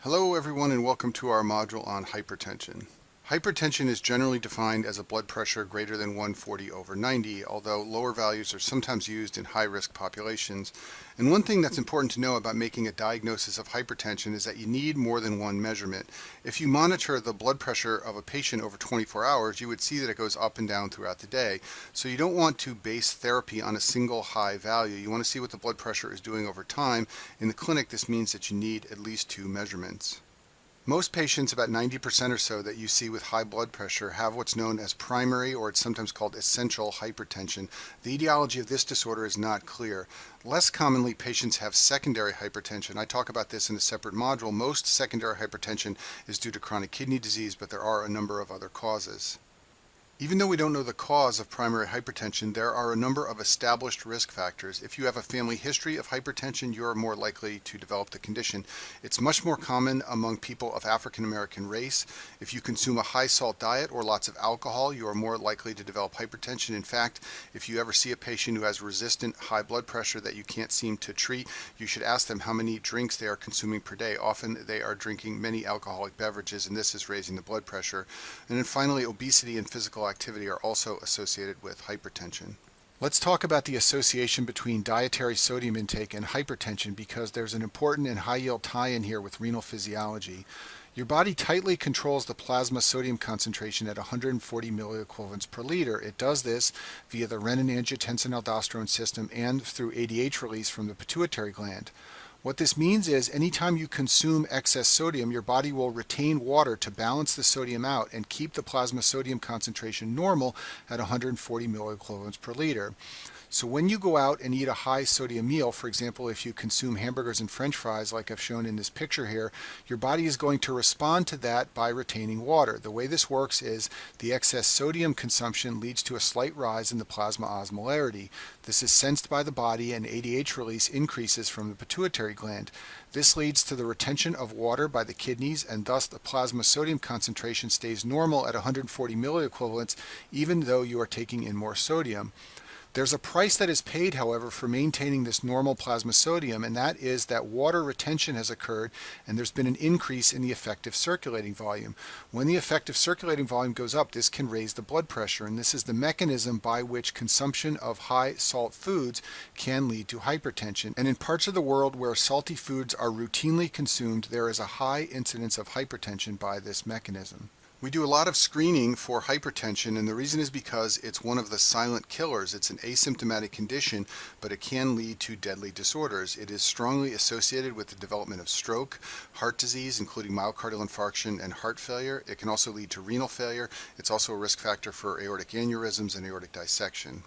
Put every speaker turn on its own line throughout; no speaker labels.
Hello everyone and welcome to our module on hypertension. Hypertension is generally defined as a blood pressure greater than 140/90, although lower values are sometimes used in high-risk populations. And one thing that's important to know about making a diagnosis of hypertension is that you need more than one measurement. If you monitor the blood pressure of a patient over 24 hours, you would see that it goes up and down throughout the day. So you don't want to base therapy on a single high value. You want to see what the blood pressure is doing over time. In the clinic, this means that you need at least two measurements. Most patients, about 90% or so that you see with high blood pressure, have what's known as primary, or it's sometimes called essential hypertension. The etiology of this disorder is not clear. Less commonly, patients have secondary hypertension. I talk about this in a separate module. Most secondary hypertension is due to chronic kidney disease, but there are a number of other causes. Even though we don't know the cause of primary hypertension, there are a number of established risk factors. If you have a family history of hypertension, you're more likely to develop the condition. It's much more common among people of African American race. If you consume a high salt diet or lots of alcohol, you are more likely to develop hypertension. In fact, if you ever see a patient who has resistant high blood pressure that you can't seem to treat, you should ask them how many drinks they are consuming per day. Often they are drinking many alcoholic beverages, and this is raising the blood pressure. And then finally, obesity and physical activity are also associated with hypertension. Let's talk about the association between dietary sodium intake and hypertension, because there's an important and high-yield tie-in here with renal physiology. Your body tightly controls the plasma sodium concentration at 140 milliequivalents per liter. It does this via the renin-angiotensin-aldosterone system and through ADH release from the pituitary gland. What this means is anytime you consume excess sodium, your body will retain water to balance the sodium out and keep the plasma sodium concentration normal at 140 milliequivalents per liter. So when you go out and eat a high sodium meal, for example, if you consume hamburgers and french fries like I've shown in this picture here, your body is going to respond to that by retaining water. The way this works is the excess sodium consumption leads to a slight rise in the plasma osmolarity. This is sensed by the body, and ADH release increases from the pituitary gland. This leads to the retention of water by the kidneys, and thus the plasma sodium concentration stays normal at 140 milliequivalents even though you are taking in more sodium. There's a price that is paid, however, for maintaining this normal plasma sodium, and that is that water retention has occurred and there's been an increase in the effective circulating volume. When the effective circulating volume goes up, this can raise the blood pressure, and this is the mechanism by which consumption of high salt foods can lead to hypertension. And in parts of the world where salty foods are routinely consumed, there is a high incidence of hypertension by this mechanism. We do a lot of screening for hypertension, and the reason is because it's one of the silent killers. It's an asymptomatic condition, but it can lead to deadly disorders. It is strongly associated with the development of stroke, heart disease, including myocardial infarction and heart failure. It can also lead to renal failure. It's also a risk factor for aortic aneurysms and aortic dissection.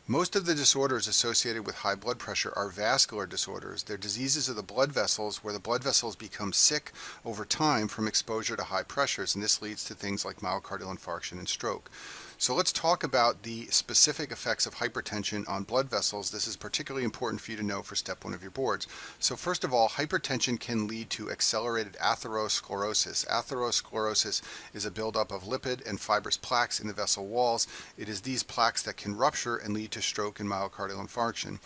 Most of the disorders associated with high blood pressure are vascular disorders. They're diseases of the blood vessels where the blood vessels become sick over time from exposure to high pressures, and this leads to things like myocardial infarction and stroke. So let's talk about the specific effects of hypertension on blood vessels. This is particularly important for you to know for step one of your boards. So first of all, hypertension can lead to accelerated atherosclerosis. Atherosclerosis is a buildup of lipid and fibrous plaques in the vessel walls. It is these plaques that can rupture and lead to stroke and myocardial infarction.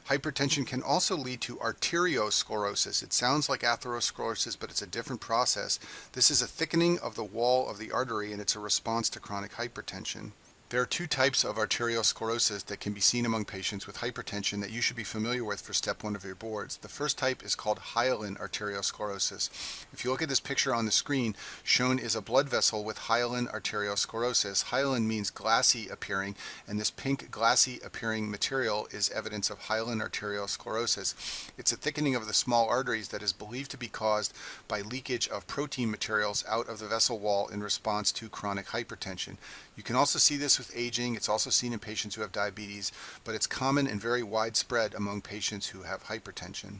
Hypertension can also lead to arteriosclerosis. It sounds like atherosclerosis, but it's a different process. This is a thickening of the wall of the artery, and it's a response to chronic hypertension. There are two types of arteriosclerosis that can be seen among patients with hypertension that you should be familiar with for step one of your boards. The first type is called hyaline arteriosclerosis. If you look at this picture on the screen, shown is a blood vessel with hyaline arteriosclerosis. Hyaline means glassy appearing, and this pink glassy appearing material is evidence of hyaline arteriosclerosis. It's a thickening of the small arteries that is believed to be caused by leakage of protein materials out of the vessel wall in response to chronic hypertension. You can also see this with aging. It's also seen in patients who have diabetes, but it's common and very widespread among patients who have hypertension.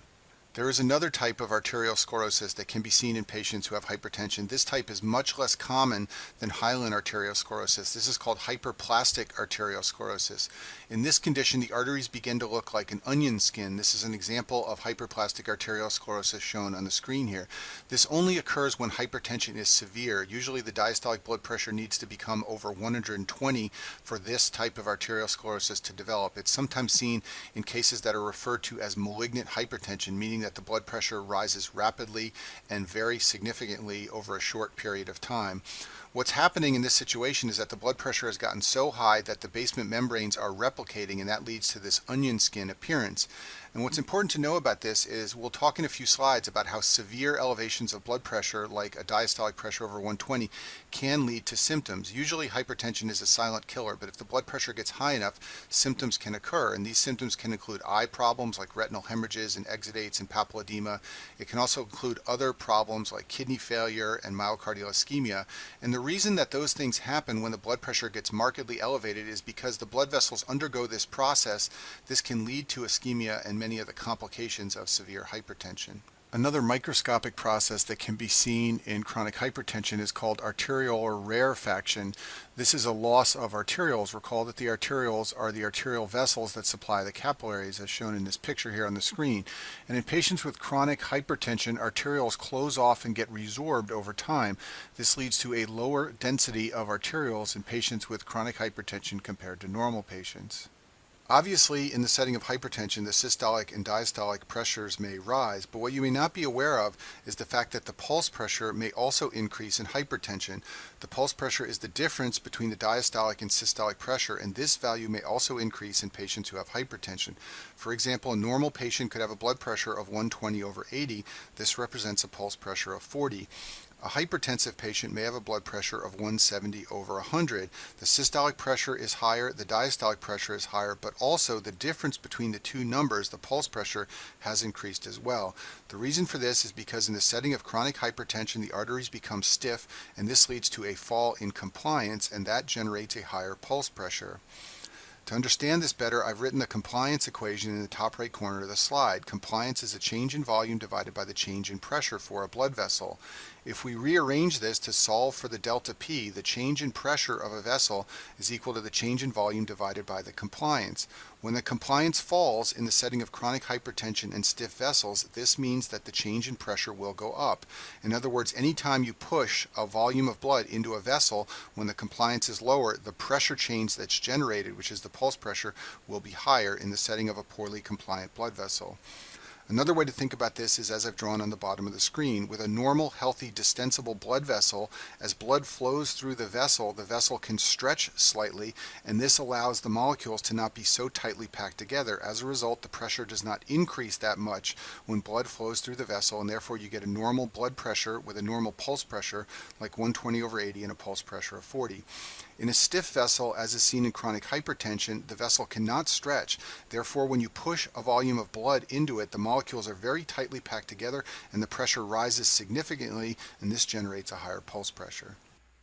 There is another type of arteriosclerosis that can be seen in patients who have hypertension. This type is much less common than hyaline arteriosclerosis. This is called hyperplastic arteriosclerosis. In this condition, the arteries begin to look like an onion skin. This is an example of hyperplastic arteriosclerosis shown on the screen here. This only occurs when hypertension is severe. Usually the diastolic blood pressure needs to become over 120 for this type of arteriosclerosis to develop. It's sometimes seen in cases that are referred to as malignant hypertension, meaning that the blood pressure rises rapidly and very significantly over a short period of time. What's happening in this situation is that the blood pressure has gotten so high that the basement membranes are replicating, and that leads to this onion skin appearance. And what's important to know about this is we'll talk in a few slides about how severe elevations of blood pressure, like a diastolic pressure over 120, can lead to symptoms. Usually hypertension is a silent killer, but if the blood pressure gets high enough, symptoms can occur, and these symptoms can include eye problems like retinal hemorrhages and exudates and papilledema. It can also include other problems like kidney failure and myocardial ischemia. And the reason that those things happen when the blood pressure gets markedly elevated is because the blood vessels undergo this process. This can lead to ischemia and many of the complications of severe hypertension. Another microscopic process that can be seen in chronic hypertension is called arteriolar rarefaction. This is a loss of arterioles. Recall that the arterioles are the arterial vessels that supply the capillaries, as shown in this picture here on the screen. And in patients with chronic hypertension, arterioles close off and get resorbed over time. This leads to a lower density of arterioles in patients with chronic hypertension compared to normal patients. Obviously, in the setting of hypertension, the systolic and diastolic pressures may rise, but what you may not be aware of is the fact that the pulse pressure may also increase in hypertension. The pulse pressure is the difference between the diastolic and systolic pressure, and this value may also increase in patients who have hypertension. For example, a normal patient could have a blood pressure of 120 over 80. This represents a pulse pressure of 40. A hypertensive patient may have a blood pressure of 170 over 100. The systolic pressure is higher, the diastolic pressure is higher, but also the difference between the two numbers, the pulse pressure, has increased as well. The reason for this is because in the setting of chronic hypertension, the arteries become stiff, and this leads to a fall in compliance, and that generates a higher pulse pressure. To understand this better, I've written the compliance equation in the top right corner of the slide. Compliance is a change in volume divided by the change in pressure for a blood vessel. If we rearrange this to solve for the delta P, the change in pressure of a vessel is equal to the change in volume divided by the compliance. When the compliance falls in the setting of chronic hypertension and stiff vessels, this means that the change in pressure will go up. In other words, anytime you push a volume of blood into a vessel, when the compliance is lower, the pressure change that's generated, which is the pulse pressure, will be higher in the setting of a poorly compliant blood vessel. Another way to think about this is as I've drawn on the bottom of the screen. With a normal, healthy, distensible blood vessel, as blood flows through the vessel can stretch slightly, and this allows the molecules to not be so tightly packed together. As a result, the pressure does not increase that much when blood flows through the vessel, and therefore you get a normal blood pressure with a normal pulse pressure, like 120 over 80 and a pulse pressure of 40. In a stiff vessel, as is seen in chronic hypertension, the vessel cannot stretch. Therefore, when you push a volume of blood into it, the molecules are very tightly packed together and the pressure rises significantly, and this generates a higher pulse pressure.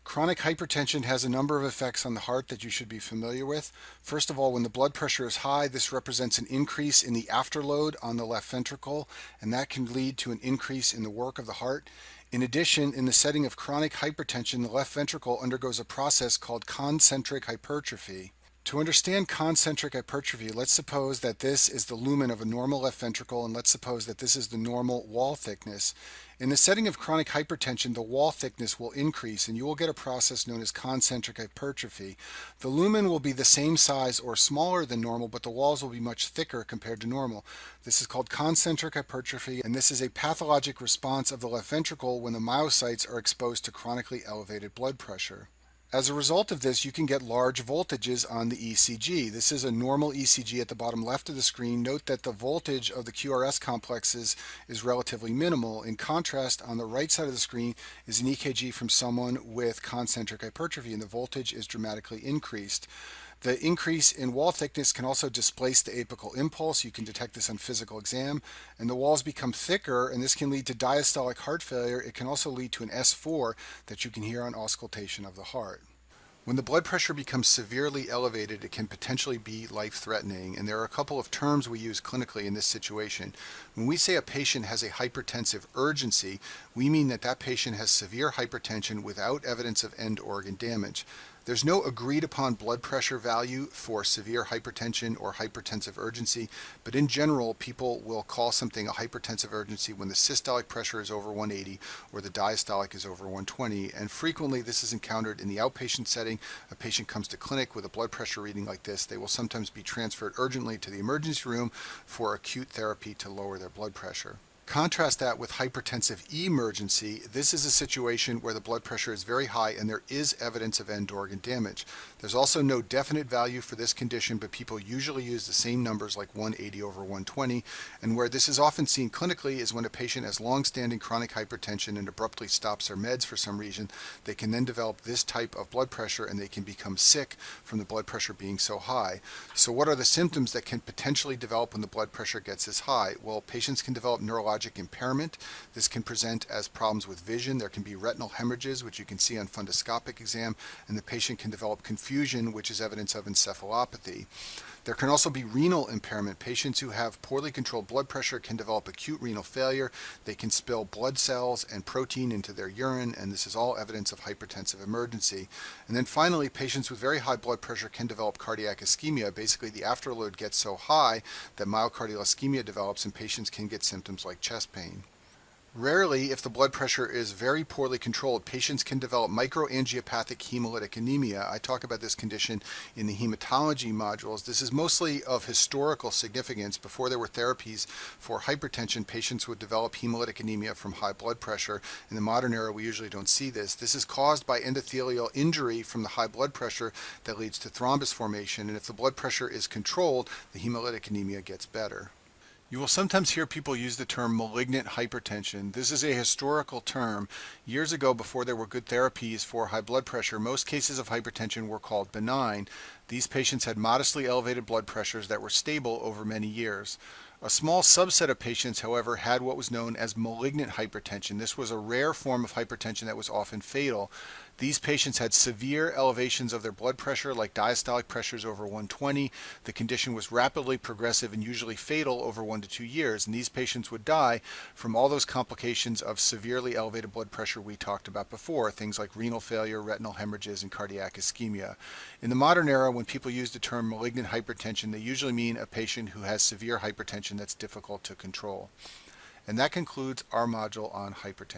Chronic hypertension has a number of effects on the heart that you should be familiar with. First of all, when the blood pressure is high, this represents an increase in the afterload on the left ventricle, and that can lead to an increase in the work of the heart. In addition, in the setting of chronic hypertension, the left ventricle undergoes a process called concentric hypertrophy. To understand concentric hypertrophy, let's suppose that this is the lumen of a normal left ventricle, and let's suppose that this is the normal wall thickness. In the setting of chronic hypertension, the wall thickness will increase, and you will get a process known as concentric hypertrophy. The lumen will be the same size or smaller than normal, but the walls will be much thicker compared to normal. This is called concentric hypertrophy, and this is a pathologic response of the left ventricle when the myocytes are exposed to chronically elevated blood pressure. As a result of this, you can get large voltages on the ECG. This is a normal ECG at the bottom left of the screen. Note that the voltage of the QRS complexes is relatively minimal. In contrast, on the right side of the screen is an EKG from someone with concentric hypertrophy, and the voltage is dramatically increased. The increase in wall thickness can also displace the apical impulse. You can detect this on physical exam. And the walls become thicker, and this can lead to diastolic heart failure. It can also lead to an S4 that you can hear on auscultation of the heart. When the blood pressure becomes severely elevated, it can potentially be life-threatening, and there are a couple of terms we use clinically in this situation. When we say a patient has a hypertensive urgency, we mean that that patient has severe hypertension without evidence of end organ damage. There's no agreed upon blood pressure value for severe hypertension or hypertensive urgency, but in general, people will call something a hypertensive urgency when the systolic pressure is over 180 or the diastolic is over 120, and frequently this is encountered in the outpatient setting. A patient comes to clinic with a blood pressure reading like this. They will sometimes be transferred urgently to the emergency room for acute therapy to lower their blood pressure. Contrast that with hypertensive emergency. This is a situation where the blood pressure is very high and there is evidence of end organ damage. There's also no definite value for this condition, but people usually use the same numbers like 180 over 120. And where this is often seen clinically is when a patient has long-standing chronic hypertension and abruptly stops their meds for some reason. They can then develop this type of blood pressure and they can become sick from the blood pressure being so high. So what are the symptoms that can potentially develop when the blood pressure gets this high? Well, patients can develop neurologic impairment. This can present as problems with vision. There can be retinal hemorrhages, which you can see on fundoscopic exam, and the patient can develop confusion, which is evidence of encephalopathy. There can also be renal impairment. Patients who have poorly controlled blood pressure can develop acute renal failure. They can spill blood cells and protein into their urine, and this is all evidence of hypertensive emergency. And then finally, patients with very high blood pressure can develop cardiac ischemia. Basically, the afterload gets so high that myocardial ischemia develops, and patients can get symptoms like chest pain. Rarely, if the blood pressure is very poorly controlled, patients can develop microangiopathic hemolytic anemia. I talk about this condition in the hematology modules. This is mostly of historical significance. Before there were therapies for hypertension, patients would develop hemolytic anemia from high blood pressure. In the modern era, we usually don't see this. This is caused by endothelial injury from the high blood pressure that leads to thrombus formation, and if the blood pressure is controlled, the hemolytic anemia gets better. You will sometimes hear people use the term malignant hypertension. This is a historical term. Years ago, before there were good therapies for high blood pressure, most cases of hypertension were called benign. These patients had modestly elevated blood pressures that were stable over many years. A small subset of patients, however, had what was known as malignant hypertension. This was a rare form of hypertension that was often fatal. These patients had severe elevations of their blood pressure, like diastolic pressures over 120. The condition was rapidly progressive and usually fatal over 1 to 2 years, and these patients would die from all those complications of severely elevated blood pressure we talked about before, things like renal failure, retinal hemorrhages, and cardiac ischemia. In the modern era, when people use the term malignant hypertension, they usually mean a patient who has severe hypertension that's difficult to control. And that concludes our module on hypertension.